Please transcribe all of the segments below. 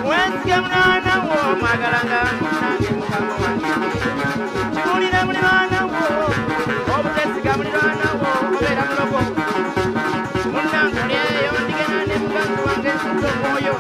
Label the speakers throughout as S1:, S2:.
S1: Wenzige mwana wo magalanga nange mukama wange kimulira mulirwana wo obutesiga mulirwana wo obeera mulogo munnange olyeyo ndigenda ne muganzi wange nsuze omwoyo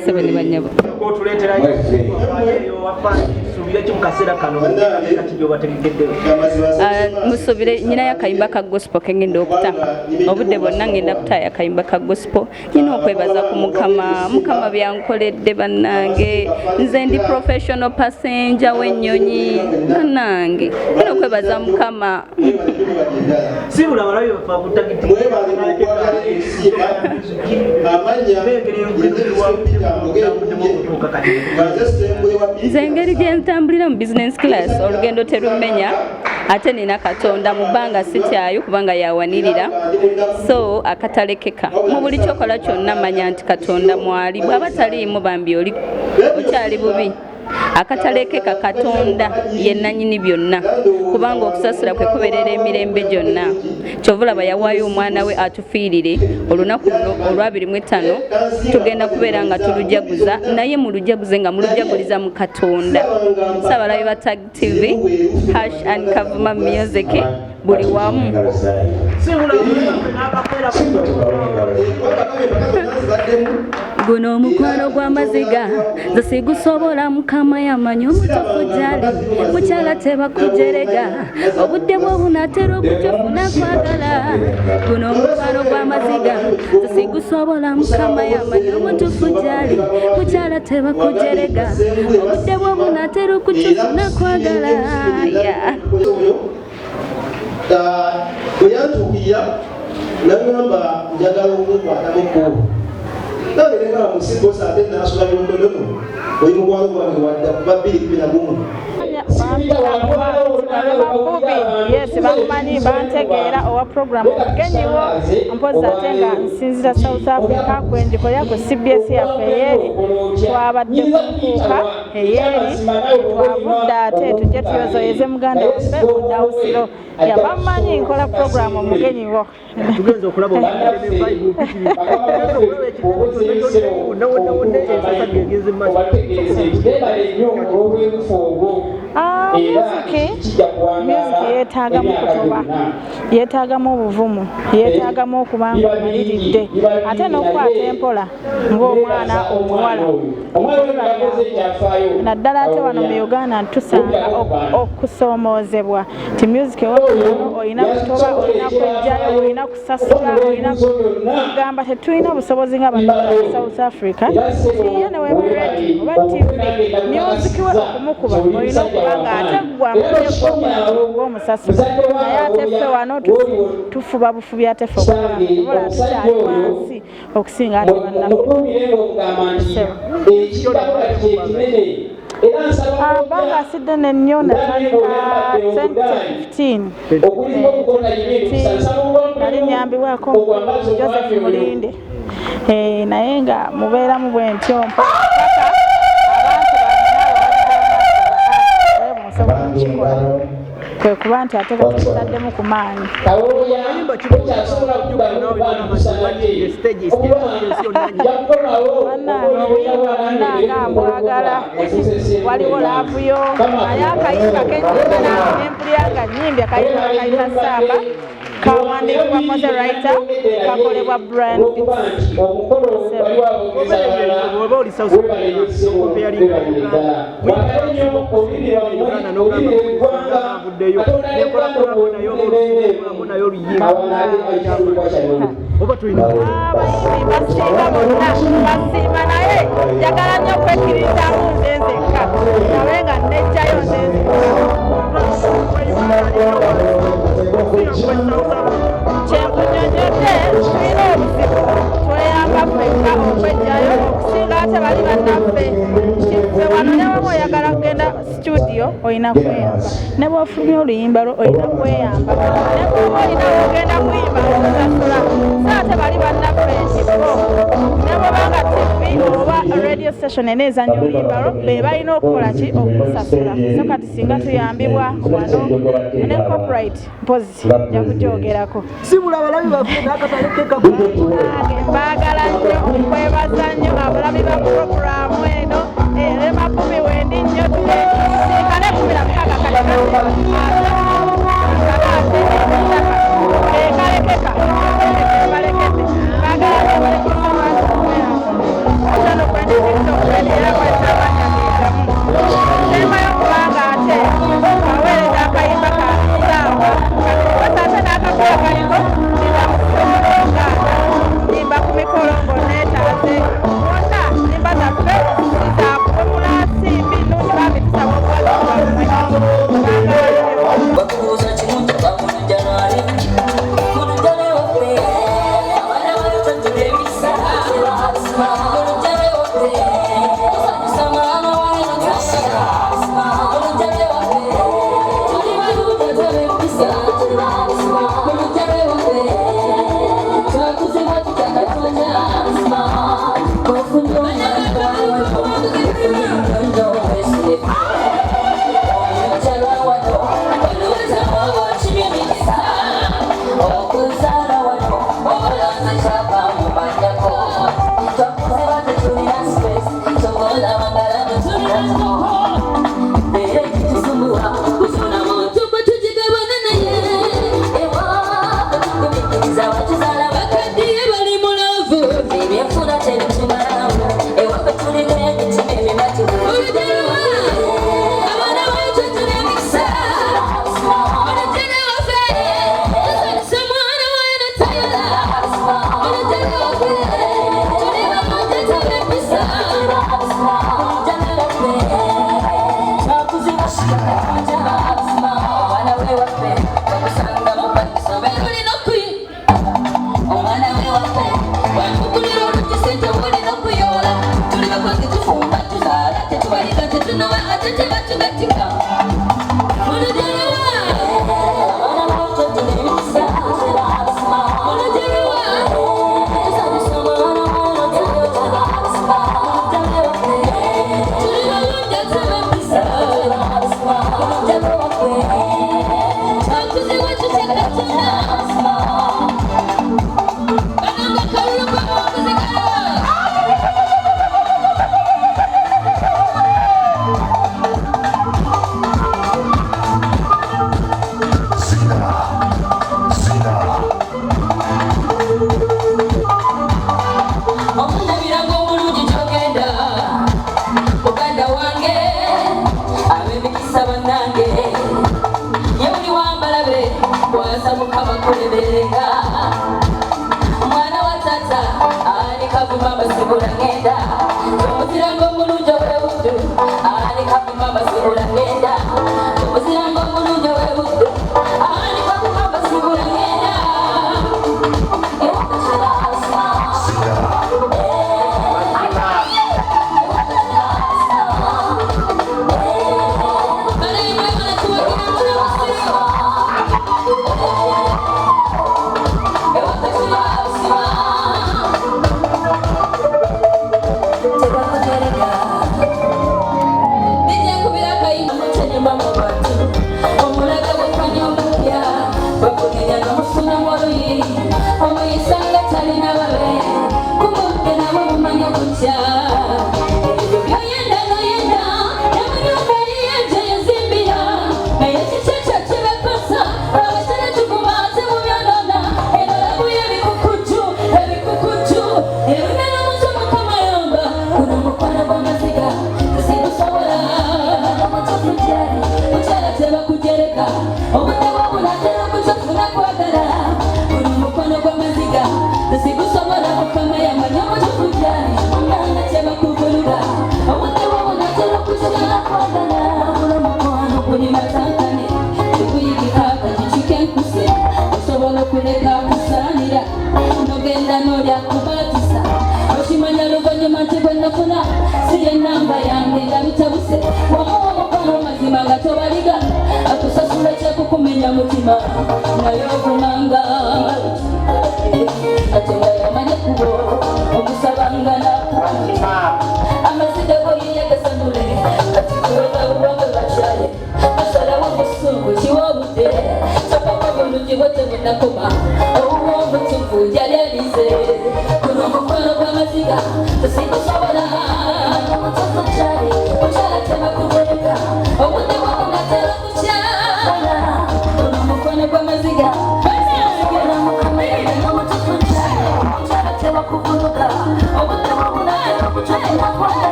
S2: Sebeni banyabo
S1: ko tuletera yo wafani subira cyo mukasera kano kati byo bategedde
S2: musubire nyina yakayimba ka gospel kengende okuta obudde bonna ngenda kuta yakayimba ka gospel nyina okwebaza ku mukama byankoledde bannange nze ndi professional passenger w'ennyonyi bannange nyina okwebaza mukama
S1: sibula balayo bafa kutagiti amanya
S2: nze engeri gye ntambulira mu business class olugendo terumenya ate nina Katonda mu bbanga sityayo kubanga yawanirira so akatalekeka mu buli kyokola kyonna manya nti Katonda mwali bw'aba taliimu bambi oli okyali bubi akatalekeka Katonda ye nannyini byonna kubanga okusasula kwe kubeerera emirembe gyonna kyovulaba yawaayo omwana we atufiirire olunaku luno olwa 25 tugenda kubeera nga tulujaguza naye mu lujaguze nga mulujaguliza mu Katonda Saabalabi ba Tag TV # Kavuma Music buli wamu guno omukwano gw'amaziga nze sigusobola mukama yamanyi omutofu gyali mukyala tebakujerega obudde bw'obunatera okutofuna kwagala guno omukwano gw'amaziga nze sigusobola mukama yamanyi omutofu gyali mukyala tebakujerega obudde bw'obunatera okutofuna kwagala
S3: bwe yantuukirira nagamba njagala okunkwatamu ekkubo nange nengaa musigosa ate nasula byondodono oyimukwalo gwange wadda kuva 2021
S4: yes bamumanyi bantegeera owa programu omugenyiwo mpozi ate nga nsinzira South Africa kwenjikolera ku CBS yaffe eyeri twabadde kukuuka eyeri twavudde ate tujje tuyozoyeze muganda waffe mudawusiro yabamumanyi nkola programu omugenyiwo
S1: tugenza okulaba
S4: Music yeetaagamu kutoba, yeetaagamu obuvumu, yeetaagamu okuba nga omaliridde ate n'okukwata empola ng'omwana omuwala. Naddala ate wano mu Uganda tusanga okusoomoozebwa nti music ewaffe olina kutoba, olina kwejjayo, olina kusasula, olina kugamba tetulina busobozi ng'abantu ba South Africa tiye ne weba radio oba TV music we okumukuba olina okuba nga ate gwamusasula naye ate ffe wano tufuba bufubi ate ffe okubola tukyali wansi okusinga ate bannaffe banga asidde nnyo natandika 2015 nali nyambibwako Joseph Mulinde naye nga mubeeramu bwe ntyo mpaka kwe kuba nti ate katutaddemu ku maanyi bannanga mbwagala waliwo laavuyo naye akayimba kenyimba nempulira nga nyimbye akayimba kayita Samba kawandiikibwa Mose Writer kakolebwa Brand basiima naye njagala nnyo okwekkirizamu nze nzekka nabe nga nejjayo nze kyenkunyonyodde tulina obuzibu tweyamba ffekka okwejjayo okusinga ate bali bannaffe ffe wano ne waba oyagala kugenda studio olina kweyamba ne bw'ofulumya oluyimba lwo olina kweyamba ne bwoba olina ogenda kuyimba okusasula so ate bali bannaffe ntifo ne bwobanga TV oba radio station eneezanya oluyimba lwo be balina okukola ki okusasula so kati singa tuyambibwa wano ne copyright mpozi nja kugyogerako
S1: sibula abalabi baffe n'akatalekeka
S4: mbaagala nnyo okwebaza nnyo abalabi ba programu eno erema 10 wendi nnyo tusikane 16 kalekeka balekete mbaagala nema yokubanga ate aweereza akayimba kasamba ate n'akakola kaliko nibamusolonga nimba ku mikolongo neetaze wonna nimba zaffe zizakubumula nsimbi nungi bambi tusaba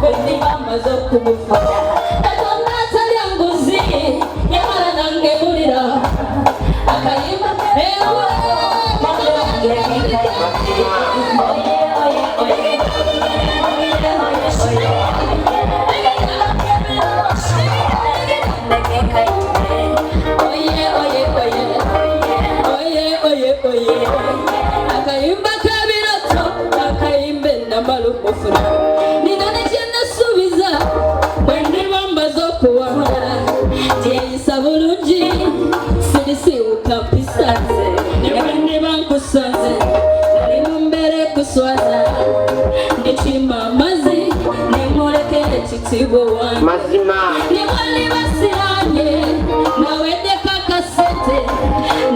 S5: bwendi bamaze okumufuna katonda atalya nguzi yamala nangemulira akayimba ewe akayimba kabiroto akayimba enamala okufuna nino nekyenasuubiza bwendi bambaza okuwamala tyeyisa bulungi sirisiwuka mpisanze ne bwendi bankusanze nali mu mbeera ekuswaza ndikima amazi nemulekera ekitiibwa wange
S1: mazima
S5: niwali basiranye naweddeko akasente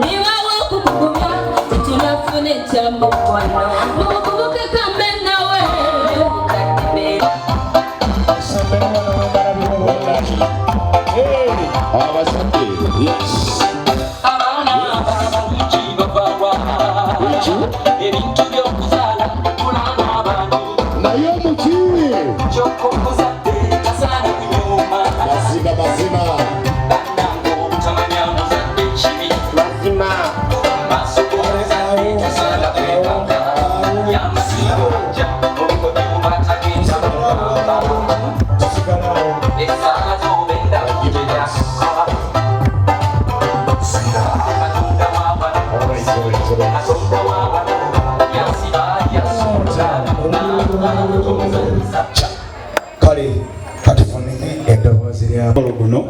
S5: nibawo okukugumya tetunafuna ekyamukwano mukubuke kambe nawe
S6: ebintu by'okuzaala tulanga abantu
S7: naye omukiwe
S6: kyokokuzadde kasaana kunyuma
S7: mazima mazima
S6: bannange obutamanya muzadde kibi
S1: mazima
S6: maaso g'omuzadde tasaana kwekanga yamusinga ojja okunyuma tagenda mugamba esaala z'obenda kugyeyasuka katonda w'abano katonda w'abano yasiba yasuuta
S7: kale katufune eddoboozi lyakolo guno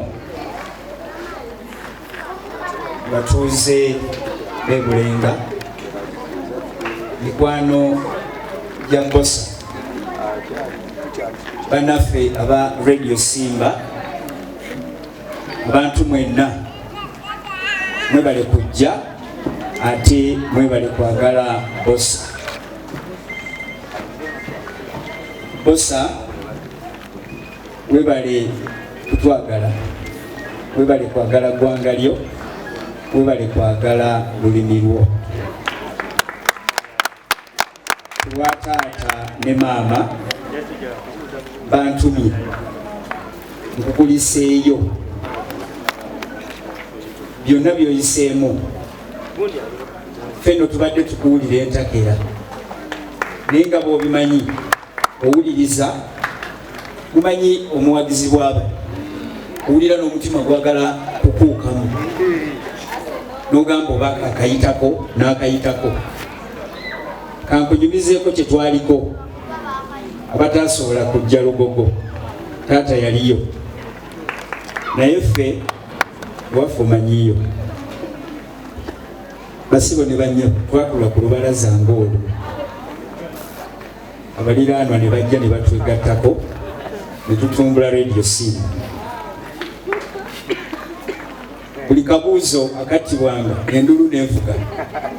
S7: batuuze bebulenga mikwano gya Mbosa banaffe aba Radio Simba abantu mwenna mwebale kujja ate mwebale kwagala Mbosa webale kutwagala webale kwagala ggwanga lyo webale kwagala lulimi lwo lwa taata ne maama bantumye nkukuliseeyo byonna byoyiseemu fenno tubadde tukuwulira entakera naye nga bw'obimanyi owuliriza gumanyi omuwagizi bwaba owulira n'omutima gwagala kukuukamu n'ogamba oba akayitako n'akayitako kankunyumizeeko kye twaliko abataasobola kujja Lugogo taata yaliyo naye ffe waffe omanyiyo basibo ne banya twatula ku lubalaza ng'olwo abaliraanwa ne bajja ne batwegattako ne tutumbula Radio Simba buli kabuuzo akattibwanga endulu n'envuga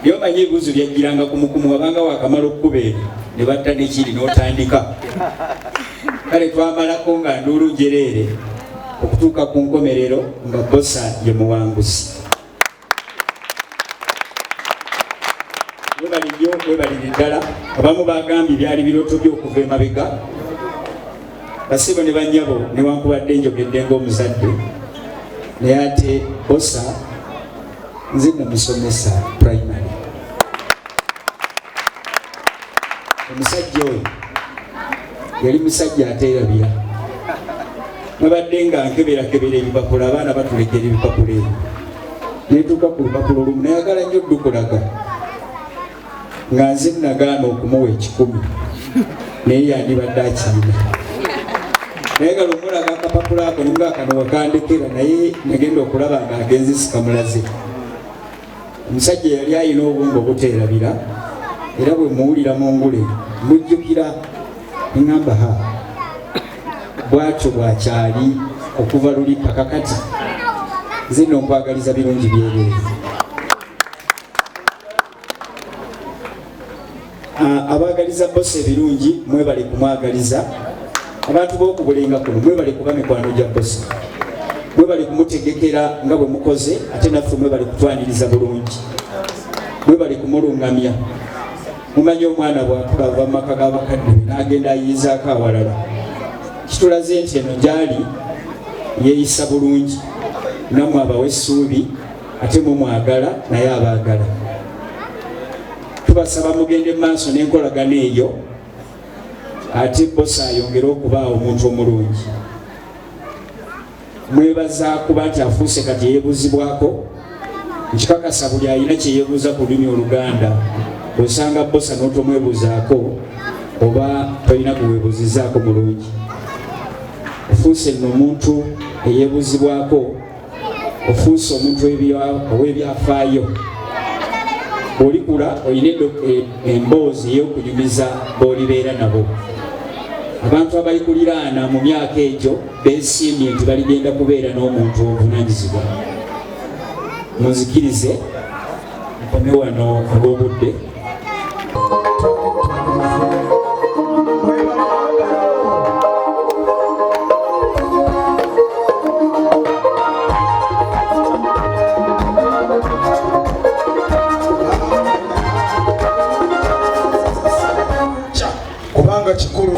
S7: byomanyi ebibuuzo lyajjiranga kumukumu wabanga wakamala okkuba eri ne batta nekiri n'otandika kale twamalako nga ndulu njereere okutuuka ku nkomerero nga Mbosa ye muwanguzi webalire ddala abamu bagambye byali birooto by'okuva emabega basibo ne bannyabo newankubadde njogedde ng'omuzadde naye ate Mbosa nze namusomesa primary omusajja oyo yali musajja ateerabira nabadde nga nkeberakebera ebipapula abaana batulekera ebipapula ebyo netuuka ku lupapulo lumu nayagala nnyo ddukulaga nga nze nagaana okumuwa 10 naye yandibadde akirina naye nga lwomulaga akapapula ako nibwa akano wakandekera naye nagenda okulaba nga agenze sikamulaze omusajja yali ayina obwongo obuteerabira era bwe muwulira mu ngule mujjukira eŋŋamba bwatyo bwakyali okuva luli paka kati nze nno nkwagaliza birungi byereere abaagaliza Mbosa ebirungi mwebale kumwagaliza abantu b'okubulenga kuno mwebale kuba mikwano gya Mbosa mwebale kumutegekera nga bwe mukoze ate naffe mwebale kutwaniriza bulungi mwebale kumulungamya mumanyi omwana bwakula ava mu maka g'abakadde n'agenda ayiyizaako awalala kitulaze nti eno gyali yeeyisa bulungi nammwe abawa essuubi ate mumwagala naye abaagala. Tubasaba mugende maaso n'enkolagana eyo ate bosa ayongere okubaawo omuntu omulungi. Mwebaza kuba nti afuuse kati yeebuzibwako. Nkikakasa buli alina kyeyeebuuza ku lulimi Oluganda osanga bosa n'otomwebuuzaako oba tolina kuweebuuzizaako mulungi. Ofuuse nno omuntu eyeebuzibwako, ofuuse omuntu ow'ebyafaayo. Bw'olikula olina emboozi ey'okunyumiza b'olibeera nabo. Abantu abalikuliraana mu myaka egyo beesiimye nti baligenda kubeera n'omuntu obuvunaanyizibwa. Munzikirize nkome wano olw'obudde.
S8: Kubanga kikulu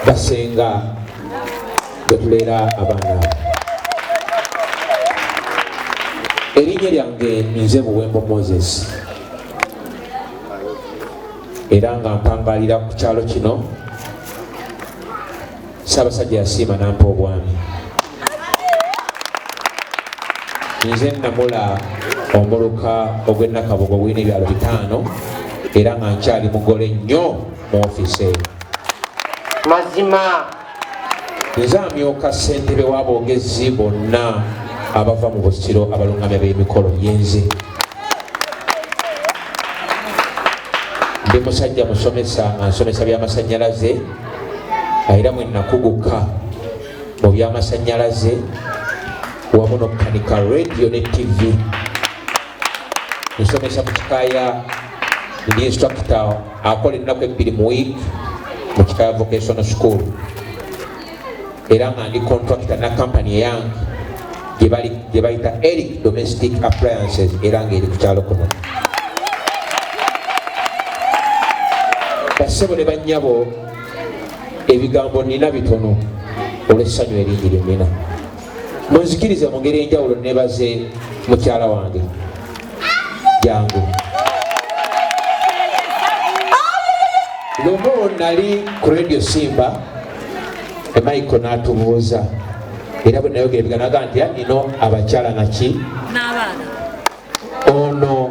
S9: basenga getulera abaana. Erinnya lyange nze Buwembo Moses era nga mpangalira ku kyalo kino. Ssaabasajja yasiima nampa obwami. Nze namula omuluka ogw'Ennakabogo ogulina ebyalo 5 era nga nkyali mugole nnyo mu ofiisi eyo.
S10: Mazima
S9: nze amyuka ssentebe w'abogezi bonna abava mu Busiro abalungamya b'emikolo yenze. Ndi musajja musomesa nga nsomesa by'amasannyalaze era mwe nakuguka mu by'amasannyalaze wamu n'okukanika radio ne TV. Nsomesa mu Kikaaya, ndi instructor akola ennaku 2 mu week mu Kikaaya Vocational School era nga ndi contractor na company eyange gye bayita Eric Domestic Appliances era nga eri ku kyalo kuno. Bassebo ne bannyabo, ebigambo nina bitono olw'essanyu eringi lye nina. Munzikirize mu ngeri enjawulo nebaze mukyala wange jangu. Lumu nali ku Radio Simba Michael n'atubuuza era bwe nayogera ebiganaga nti nino abakyala naki n'abaana. Ono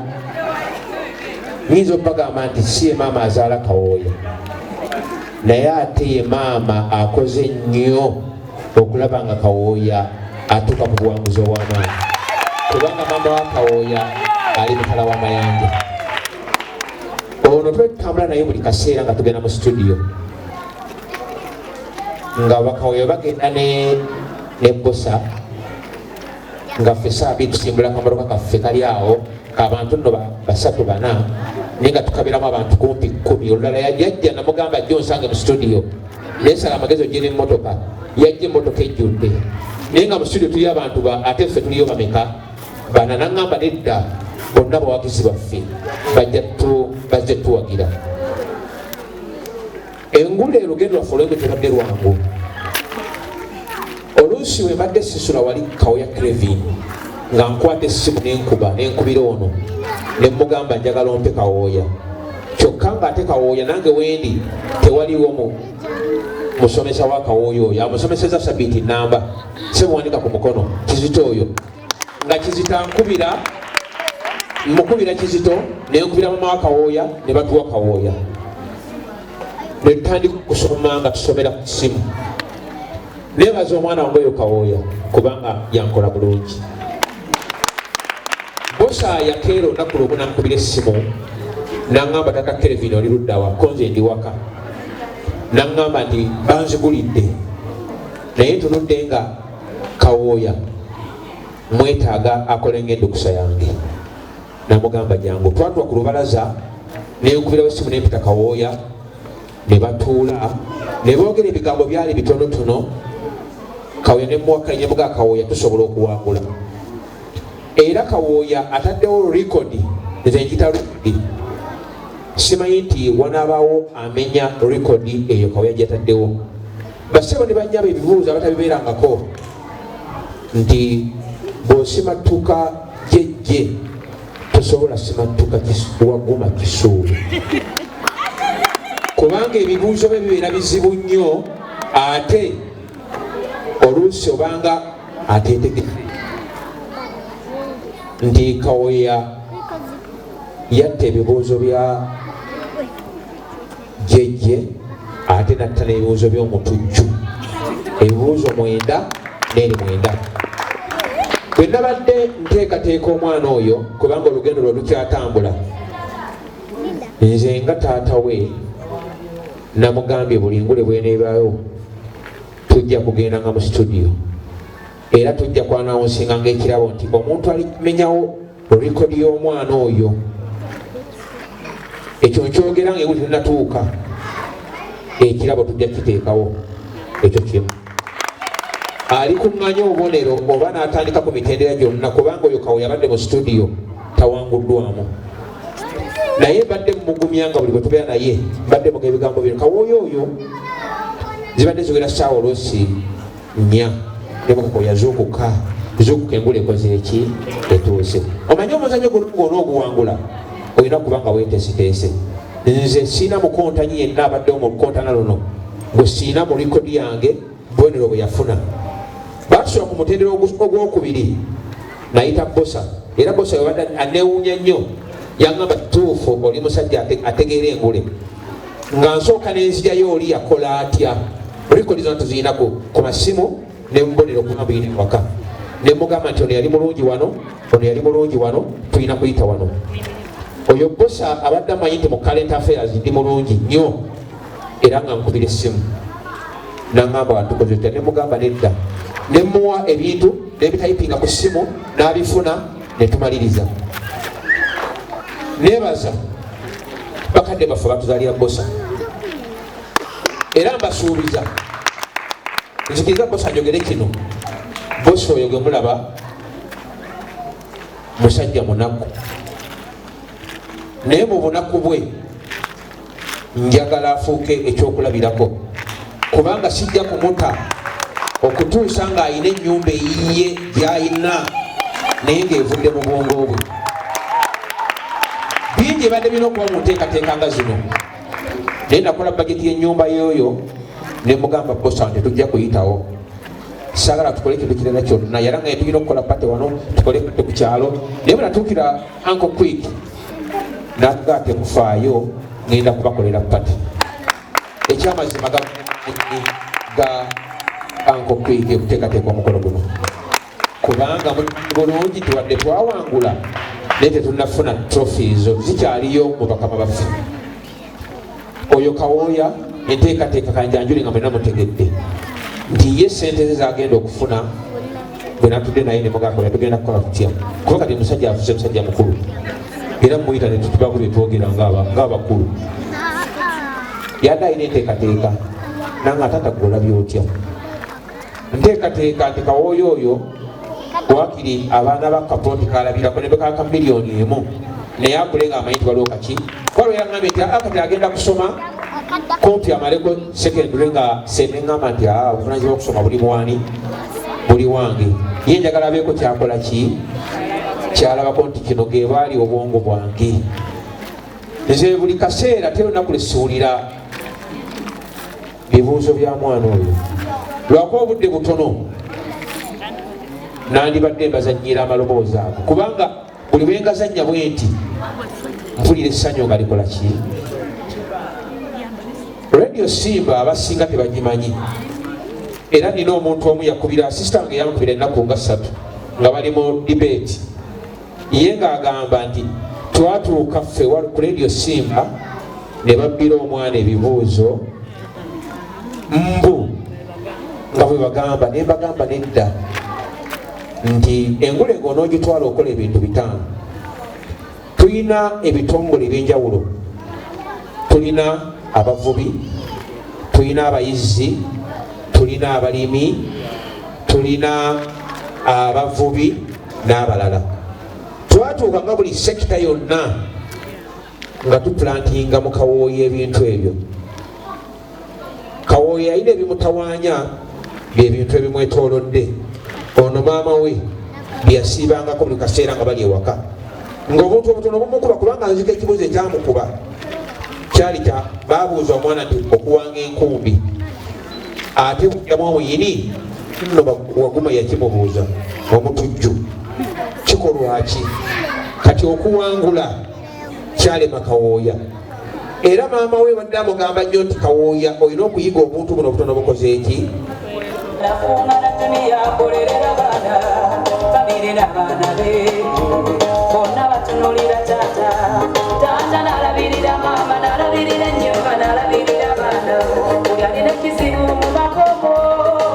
S9: nyinza okubagamba nti si ye maama azaala Kawooya naye ate ye maama akoze nnyo okulaba nga Kawooya atuuka mu buwanguzi obw'amaanyi, kubanga maama wa Kawooya ali mutala wa Mayanja. Ono twetambula naye buli kaseera nga tugenda mu studio nga Bakawooya bagenda ne bosa nga ffe saabi tusimbula akamotoka kaffe kali awo abantu nno 3-4 naye nga tukabiramu abantu kumpi 10. Olulala yajja namugamba ajja onsange mu studio nesala amagezi ogyera emmotoka, yajja emmotoka ejjudde naye nga mu studio tuli abantu ate ffe tuliyo bameka 4. Naŋŋamba nedda bonna bawagizi baffe bajja tuwagira. Engulu olugendo lwaffe olwenge tebadde lwangu. Oluusi we mbadde sisula wali Kawooya Cravin nga nkwata essimu n'enkubira ono ne mugamba njagala ompe Kawooya. Kyokka nga ate Kawooya nange wendi tewaliwo musomesa wa Kawooya oyo amusomeseza Sabiti namba semuwandika ku mukono Kizito oyo nga Kizito mukubira Kizito nenkubira mama wa Kawooya ne batuwa Kawooya. ne tutandika okusoma nga tusomera ku ssimu. Neebaza omwana wange oyo Kawooya kubanga yankola bulungi. Bosa yakeera olunaku lwomu nankubira essimu n'aŋŋamba tata Kelvin oli luddawa ko nze ndi waka. N'aŋŋamba nti banzigulidde naye tunudde nga Kawooya mwetaaga akole ng'endukusa yange. Namugamba jangu twatwa ku lubalaza nenkubirawo essimu nempita Kawooya ne batuula ne boogera ebigambo byali bitonotono. Kawooya ne muwakanya muga Kawooya tusobola okuwangula. Era Kawooya ataddewo rekodi nze njita rekodi. Simanyi nti wanaabaawo amenya rekodi eyo Kawooya gyataddewo. Bassebo ne bannyaba ebibuuzo abatabibeerangako nti bw'osimattuka jjejje tosobola simattuka waguma kisuulu. Kubanga ebibuuzo bye bibeera bizibu nnyo ate oluusi obanga ateetegedde nti Kawooya yatta ebibuuzo bya jjejje ate natta n'ebibuuzo by'omutujju, ebibuuzo 9 n'eri 9. Bwe nabadde nteekateeka omwana oyo kubanga olugendo lwe lukyatambula, nze nga taata we namugambye buli ngule bweneebaayo tujja kugenda nga mu studio era tujja kwanawunsinga ng'ekirabo nti omuntu alimenyawo rekodi y'omwana oyo. Ekyo nkyogera ngaewe tunatuuka ekirabo tujja kiteekawo. Ekyo kimu alikuŋŋanya obubonero oba n'atandika ku mitendera gyonna kubanga oyo Kawooya abadde mu studio tawanguddwamu. Naye mbadde mumugumya nga buli bwe tubeera naye mbadde muga ebigambo bino. Kawooya oyo zibadde ziwera ssaawa oluusi 4 ne Kawooya zuukuka engula ekoze eki etuuse. Omanyi omuzannyo gwonna oguwangula olina kubanga weeteeseteese. Nze siina mukontanyi yenna abaddewo mu lukontana luno gwe siina mu likodi yange bubonero bwe yafuna. Batusula ku mutendera ogwokubiri nayita Bosa era Bosa yabadde aneewuunya nnyo. Yaŋŋamba tuufu oli musajja ategeera engule nga nsooka n'enzijjayo oli yakola atya. Rekodi zonna tuziyina ku masimu ne mubonero kumabiri waka. Ne mugamba nti ono yali mulungi wano, ono yali mulungi wano, tulina kuyita wano. Oyo Bosa abadde amanyi nti mu current affairs ndi mulungi nnyo era nga nkubira essimu. N'aŋŋamba watukoze tutya, ne mugamba nedda. Ne muwa ebintu n'ebitayipinga ku ssimu n'abifuna ne tumaliriza. Neebaza bakadde baffe batuzaalira Bosa era mbasuubiza nzikiriza Bosa njogere kino. Bosa oyo gwe mulaba musajja munaku naye mu bunaku bwe njagala afuuke ekyokulabirako kubanga sijja kumuta okutuusa ng'ayina ennyumba eyiye gy'ayina naye ng'evudde mu bwongo bwe. Bingi ebadde birina okuba mu nteekateeka nga zino naye nakola bageti y'ennyumba y'oyo ne mugamba Bosa nti tujja kuyitawo. Saagala tukole ekintu kirala kyonna yala nga tulina okukola pate wano tukole pate ku kyalo naye bwe natuukira Uncle Quick n'atugaa tekufaayo ngenda kubakolera pate. Ekyamazima ga Uncle Quick okuteekateeka omukolo guno kubanga bulungi tuwadde twawangula naye tetunafuna trophies zikyaliyo mu bakama baffe. Oyo Kawooya enteekateeka kanjanjuli nga mwena mutegedde nti ye sente ze zagenda okufuna bwe natudde naye ne mugakola tugenda kukola tutya kuba kati musajja afuze musajja mukulu era muyita ne tutubaku bye twogera ng'abakulu. Yadde ayina enteekateeka nanga ate ataggola byotya. Nteekateeka nti Kawooya oyo wakiri abaana ba Kapooti kalabirako ne bekaka miliyoni 1 naye akule ng'amanyi nti waliwo kaki waliwo yaŋŋambye nti akati agenda kusoma kumpi amaleko secondary nga seneŋŋamba nti obuvunanyizibwa okusoma buli mwani buli wange ye njagala abeeko kyakola ki kyalabako nti kino ge baali obwongo bwange. Nze buli kaseera te olunaku lesuulira bibuuzo bya mwana oyo lwakuba obudde butono nandibadde mbazannyira amaloboozi ago kubanga buli bwe ngazannya bwe nti mpulira essanyu nga likola ki Radio Simba abasinga tebagimanyi era nina omuntu omu yakubira asista nge yankubira ennaku nga 3 nga bali mu debate ye ng'agamba nti twatuuka ffe ku Radio Simba ne babbira omwana ebibuuzo mbu nga bwe bagamba ne bagamba nedda nti engule ng'onoogitwala okola ebintu 5 tulina ebitongole ebyenjawulo tulina abavubi tulina abayizzi tulina abalimi tulina abavubi n'abalala twatuuka nga buli sekita yonna nga tuplantinga mu Kawooya ebintu ebyo. Kawooya alina ebimutawaanya byebintu ebimwetoolodde ono maama we byeyasiibangako buli kaseera nga bali ewaka ng'obuntu obutono bumukuba kubanga nzika ekibuuzo ekyamukuba kyali kya baabuuza omwana nti okuwanga enkumbi ate yamu omuyini nno waguma yakimubuuza omutujju kikolwaki kati okuwangula kyalema Kawooya era maama we badde amugamba nnyo nti Kawooya olina okuyiga obuntu buno obutono bukoze eki
S8: bonna batunulira taata taata nalabirira maama nalabirira ennyumba nalabirira abaana buli alina ekizibu mu makomo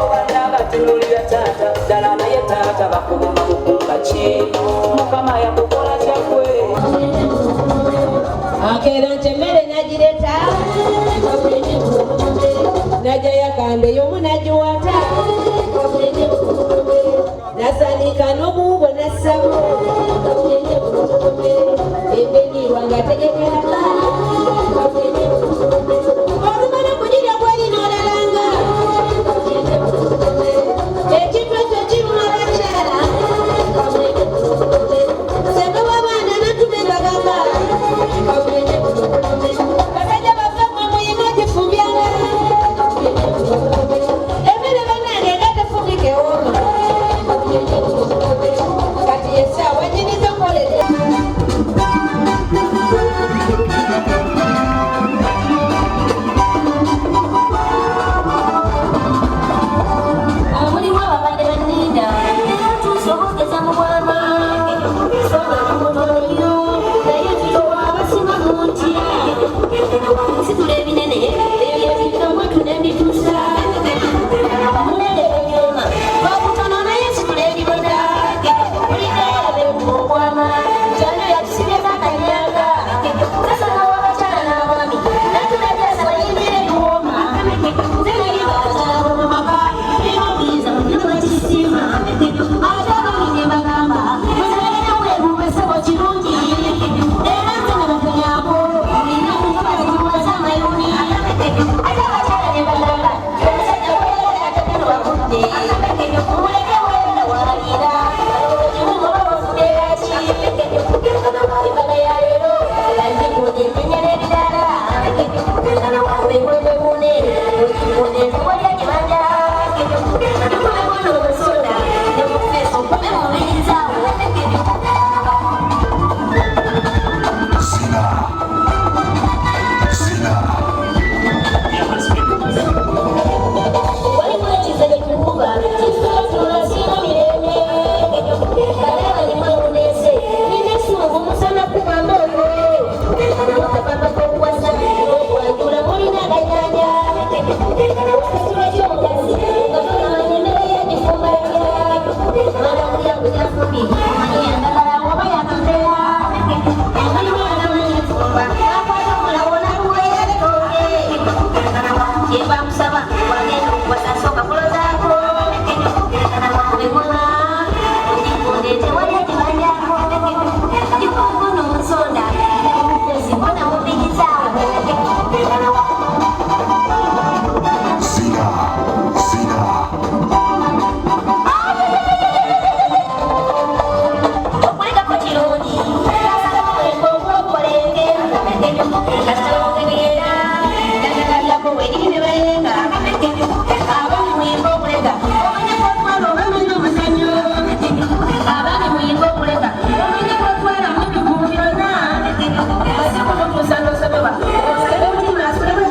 S8: bonna batunulira taata ddala naye taata bakubuma bukumba ki mukama yakukola kyakwe
S11: akeera nti emmere nagireta najja yakambe y'omu nagiwata nasanika n'omuwugo nassamu ebenirwa nga tegekera olumala okugirya gwalina olalanga ekintu ekyo kiruma bakyala senga w'abaana natume bagamba basajja bavamwe muyina gifumbyanga emmere bannange nga tefumbike wooma kati yesaawa nyiniza okolera
S5: mulimu ababadde banninda tusobogeza mu bwama songa nomutolyo naye tutowa abasima mu nti situla ebinene ebyo ebitomu tunembitusa munene ebyoma bakutono naye situla ebiboda buligayabe mu bwama kyano yatusibyeku akanyanga tasana wabakyala n'abaami natulabyasa bayimbire ebiwooma zenayibakyala bomumaka ebyobuyiza munene bakisima ate abaami ne bagamba muzalina weebubesebo kirungi era nze ne bakanyako olina kubazibuwaza amayuni ate abakyala ne bagamba omusajja weera atekeno bakudde muleke weera walira kimumu babafudeyaki embaga ya leero lanjikude enyenyera ebirala bekwebebune okikunde entubolya gibanja tukulebona omusoda ne mufeesi okume mubirizawo waliwo ekizere kukuba kitulatulasiina mirembe kalaba nimwewunese ninesungu musana kubamba omwoyo mukapapa kokuwasa okwanjula mulina aganyanja wakisula kyomugazi nga tunamanya emmere yagifumbalya mwana mulyango gyafumbi maniyandagala oba yakatera emali mwana manyifumba akwata omulawona luweyaletonde yebamusaba wagenda okuwasa nsooka kulozaako ebona ogikunde tewalya gibanjako gikunkuna omusonda nemufesi mbona mubigizaawo okulegako kirungi enkonkokolenge kasitolongebyera gagagalako weriri ne bayenga abaami muyinga okulega omanyako otwala obamanya omuzanyo abaami muyinga okulega omanyako otwala mubivumu byonna basikunotuusa nosomebwa osebe mutima asulemu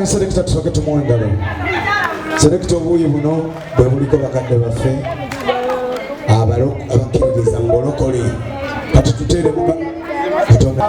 S12: Selekta tusoke tumuwengalo. Selekta obuuyi buno bwe buliko bakadde baffe abakkiririza mu bulokole kati tuteeremu Katonda.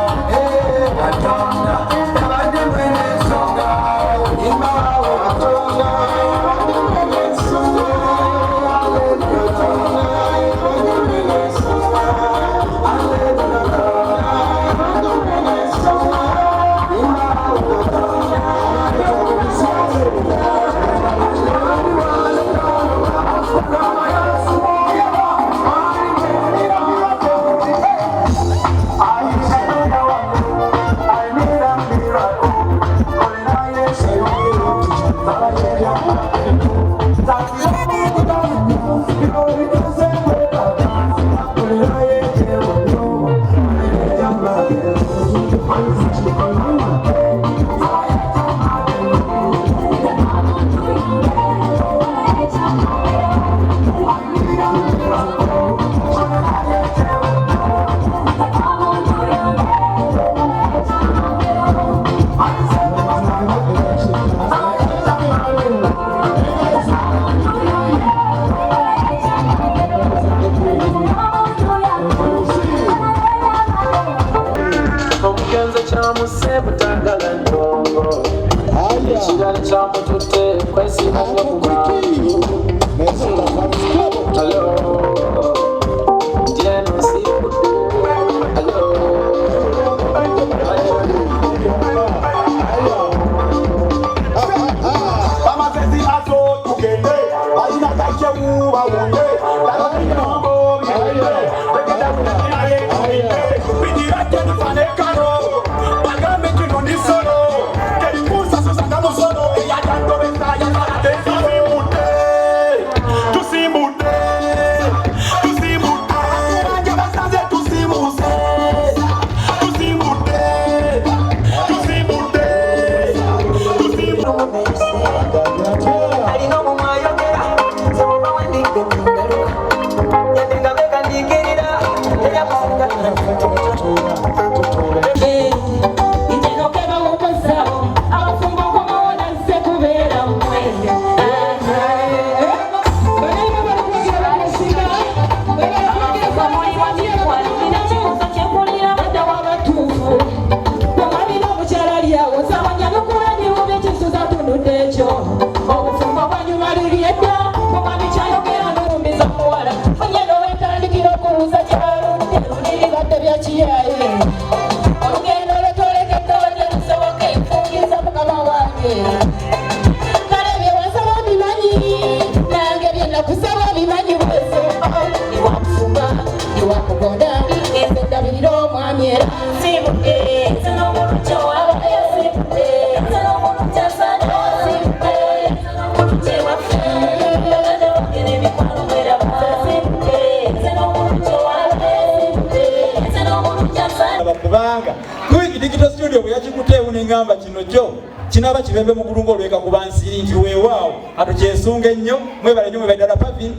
S7: Kubanga kuiki digital studio bweyakikuteewo nengamba kino kyo kinaba kibembe mu kulunga olweka kuba nsiri nti weewaawo atukyesunga ennyo mwebale nnyo mwebale ddala Pavin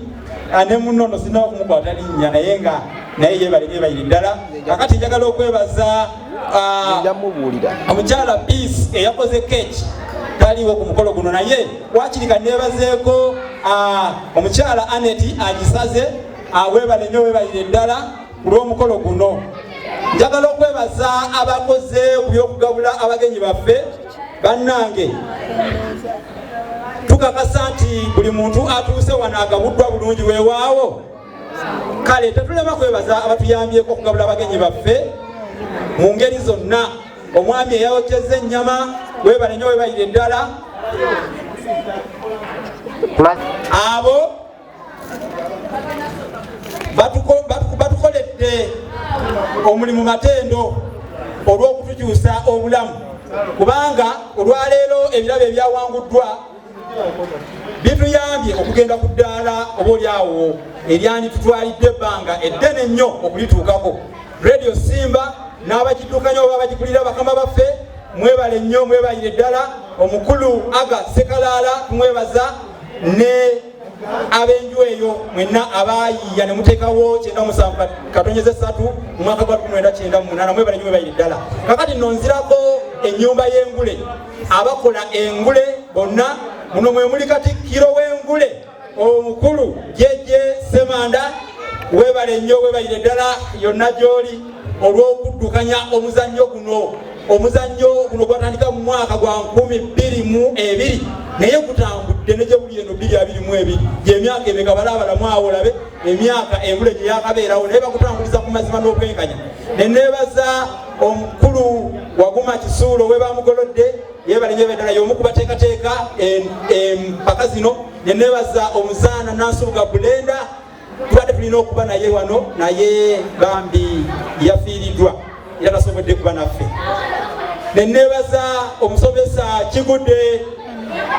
S7: ne munnono sinaba kumukwata linnya naye nga naye yeebalire ddala. Kakati njagala okwebaza omukyala Peace eyakoze keeki taliwo ku mukolo guno, naye wakirika neebazeeko omukyala Anet agisaze. Weebale nnyo weebalire ddala ku lw'omukolo guno. Njagala okwebaza abakoze ku by'okugabula abagenyi baffe bannange. Tukakasa nti buli muntu atuuse wano agabuddwa bulungi weewaawo. Kale tetulema kwebaza abatuyambyeko okugabula abagenyi baffe mu ngeri zonna. Omwami eyawokyezza ennyama weebale nnyo weebalire ddala. Abo batukoledde omulimu matendo olw'okutukyusa obulamu, kubanga olwaleero ebirabo ebyawanguddwa bituyambye okugenda ku ddaala obaolyawo eryanditutwalidde ebbanga eddene ennyo okulituukako. Radio Simba n'abakiddukanya oba abagikulira bakama baffe mwebale nnyo, mwebalire ddala. Omukulu Aga Sekalaala tumwebaza ne ab'enju eyo mwenna abaayiiya ne muteekawo 97/3 mu mwaka gwa 1998 mwebale nnyo, mwebalire ddala. Kakati nno nzirako ennyumba y'engule, abakola engule bonna. Muno mwe muli Katikkiro w'engule omukulu Jeje Semanda, weebale nnyo, weebalire ddala yonna gy'oli olw'okuddukanya omuzannyo guno. Omuzannyo guno gwatandika mu mwaka gwa 2022 naye gutambudde ne gye buli eno 2022 gy'emyaka emeka balaabalamu awo olabe emyaka engule gye yakabeerawo, naye bakutambuliza ku mazima n'okwenkanya. Ne neebaza omukulu Waguma Kisuulo we bamugolodde, yeebale nnyo ddala y'omu ku bateekateeka empaka zino. Ne neebaza omuzaana Nansubuga Bulenda, tubadde tulina okuba naye wano naye bambi yafiiriddwa era tasobodde kuba naffe. Ne neebaza omusomesa Kigudde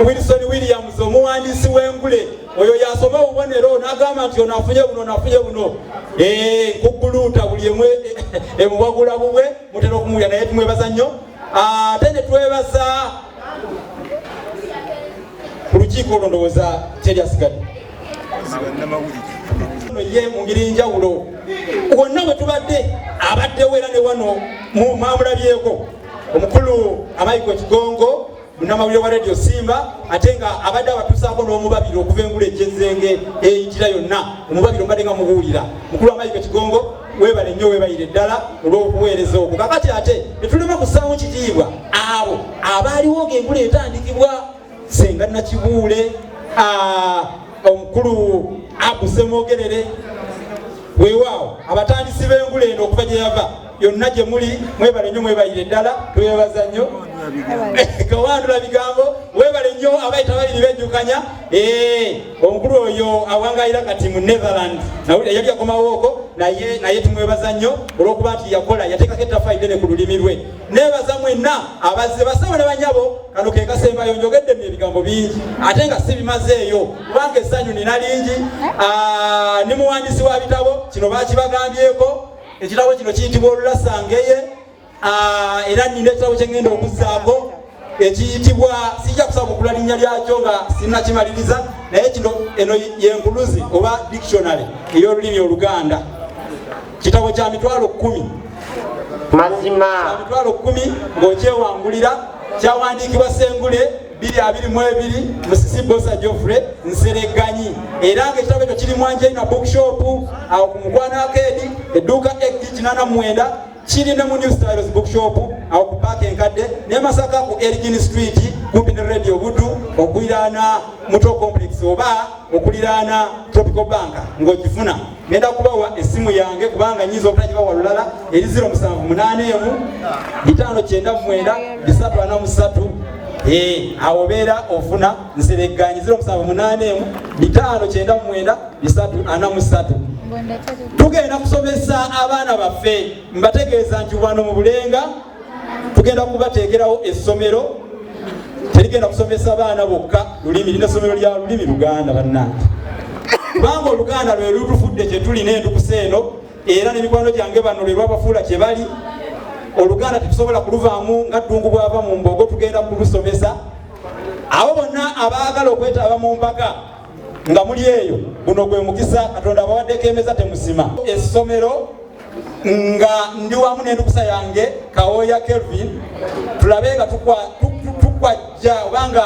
S7: Wilson Williams, omuwandiisi w'engule, oyo yasoma obubonero n'agamba nti ono afunye buno nkuguluuta buli emwe emubagula bubwe mutera okumuwulira, naye tumwebaza nnyo. Ate ne twebaza ku lukiiko olwo ndowooza teryasigadde ye mu ngeri njawulo. Wonna bwe tubadde abaddewo era ne wano mwamulabyeko omukulu Michael Kigongo munnamawulire wa Radio Simba, ate nga abadde abatuusaako n'omubabiro okuva engule ejjezenge eyitira yonna omubabiro mbadde nga mubuulira. Mukulu wa Michael Kigongo weebale nnyo, weebalire ddala olw'okuweereza okwo. Kakati ate tetulema kussaamu kitiibwa abo abaaliwo ng'engule etandikibwa, Senga Nakibuule, omukulu Abu Semogerere, weewaawo abatandisi b'engule eno okuva gye yava yonna gye muli, mwebale nnyo, mwebalire ddala, twebaza nnyo. Kawandula bigambo, weebale nnyo abayita babiri bejjukanya. Omukulu oyo awangayira kati mu Netherland yali akomawooko naye tumwebaza nnyo olw'okuba nti yakola yateekako ettaffa ddene ku lulimi lwe. Neebaza mwenna abazze basabo ne banyabo, kano ke kasembayo njogedde mu ebigambo bingi ate nga si bimazeeyo kubanga essanyu nina lingi. Ne muwandiisi wa bitabo kino baakibagambyeko, ekitabo kino kiyitibwa Olulasangeye, era nina ekitabo kye ngenda okuzzaako ekiyitibwa, sijja kusaba okula linnya lyakyo nga sinnakimaliriza, naye kino eno yenkuluzi oba dictionary ey'olulimi Oluganda. Kitabo kya mitwalo 10
S10: mazima,
S7: mitwalo 10 ng'okyewangulira, kyawandiikibwa Sengule 2022 Musisi Bosa Geoffrey Nsereganyi, era ng'ekitabo ekyo kiri mu Angelina Bookshop awo ku Mukwano Arcade edduuka X89 kiri ne mu New Styles Bookshop awo ku Park Enkadde, ne Masaka ku Elgin Street kumpi ne Radio Budu okuliraana Muto Complex oba okuliraana Tropical Bank ng'ogifuna. Ngenda kubawa essimu yange kubanga nyiza obutagibawa lulala, eri 0781599343. Awo beera ofuna Nsereganyi 0781599343. Tugenda kusomesa abaana baffe, mbategeeza nti wano mu Bulenga tugenda kubateekerawo essomero, terigenda kusomesa baana bokka lulimi, lina essomero lya lulimi Luganda bannange, kubanga Oluganda lwe lutufudde kye tuli n'endukuse eno, era n'emikwano gyange bano lwe lwabafuula kye bali. Oluganda tetusobola kuluvaamu nga ddungu bwava mu mbogo, tugenda kulusomesa. Abo bonna abaagala okwetaba mu mpaka nga muli eyo, guno gwe mukisa Katonda abawaddeko emeza temusima. Essomero nga ndi wamu n'endukusa yange Kawoya Kelvin, tulabe nga tukwajja obanga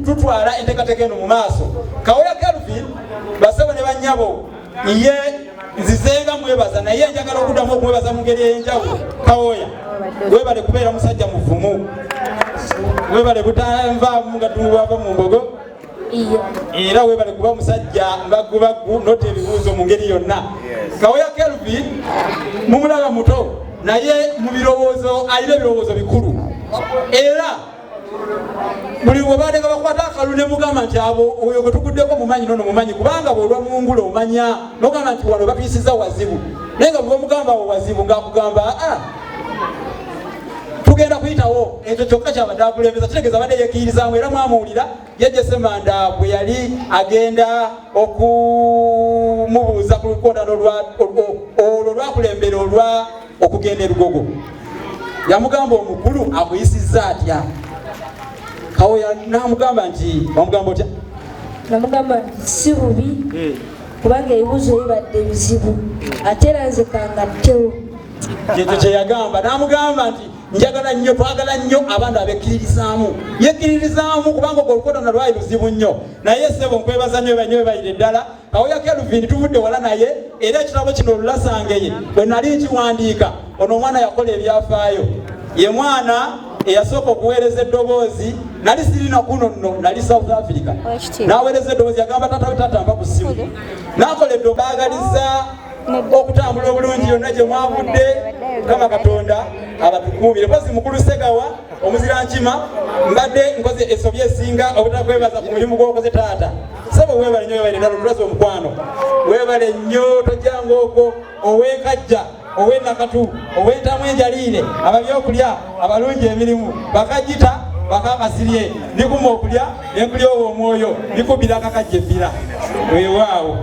S7: tutwala enteekateeka eno mu maaso. Kawoya Kelvin basebo ne bannyabo ye nzizenga mwebaza naye njagala okuddamu okumwebaza mu ngeri ey'enjawulo. Kawoya weebale kubeera musajja muvumu, weebale butanvaamu nga tumubaava mu mbogo, era weebale kuba musajja mbagubaggu nota ebibuuzo mu ngeri yonna. Kawoya Kelvin mumulaba muto naye mu birowoozo alina ebirowoozo bikulu, era buli webadde nga bakwata akalu ne mugamba nti abo oyo gwe tuguddeko mumanyi nono mumanyi, kubanga bwolwa mungula omanya nogamba nti wano batuyisiza wazibu, naye nga bwomugamba awo wazibu ngaakugamba tugenda kuyitawo ekyo kyokka kyabadde akulembeza. Kitegeeza abadde yekkiririzaamu, era mwamuwulira Jjajja Ssemanda bwe yali agenda okumubuuza ku lukontano olwo lwakulembera olwa okugenda erugogo, yamugamba omukulu akuyisizza atya? Kawoya namugamba nti wamugamba otya?
S13: Namugamba nti si bubi kubanga ebibuuzo bibadde bizibu ate era nze kangattewo.
S7: Kyekyo kye yagamba, namugamba nti njagala nnyo, twagala nnyo abantu abekkiririzaamu, yekkiririzaamu kubanga ogwo olukontana lwali luzibu nnyo. Naye ssebo nkwebaza nnyo bayire ddala. Kawoya Kelvin tuvudde wala naye, era ekitabo kino olulasangeye bwe nali nkiwandiika, ono omwana yakola ebyafaayo, ye mwana eyasooka okuweereza eddoboozi. Nali sirina kuno nno, nali South Africa, n'aweereza eddoboozi yagamba tata mpa ku ssimu, n'akola eddobaagaliza okutambula obulungi yonna gye mwavudde. Mukama Katonda abatukuumire. Mpozi mukulu Segawa omuzira nkima mbadde nkoze esobye esinga obutakwebaza ku mulimu gw'okoze taata. Sebo weebale nnyo, weebale ddala otulaze omukwano, weebale nnyo, tojjanga okwo ow'enkajja, ow'ennakatu, ow'entamu enjaliire, ababyokulya abalungi emirimu, bakajita bakakasirye, nikuma okulya nenkulya owo omwoyo, nikubira kakajja ebbira. Weewaawo.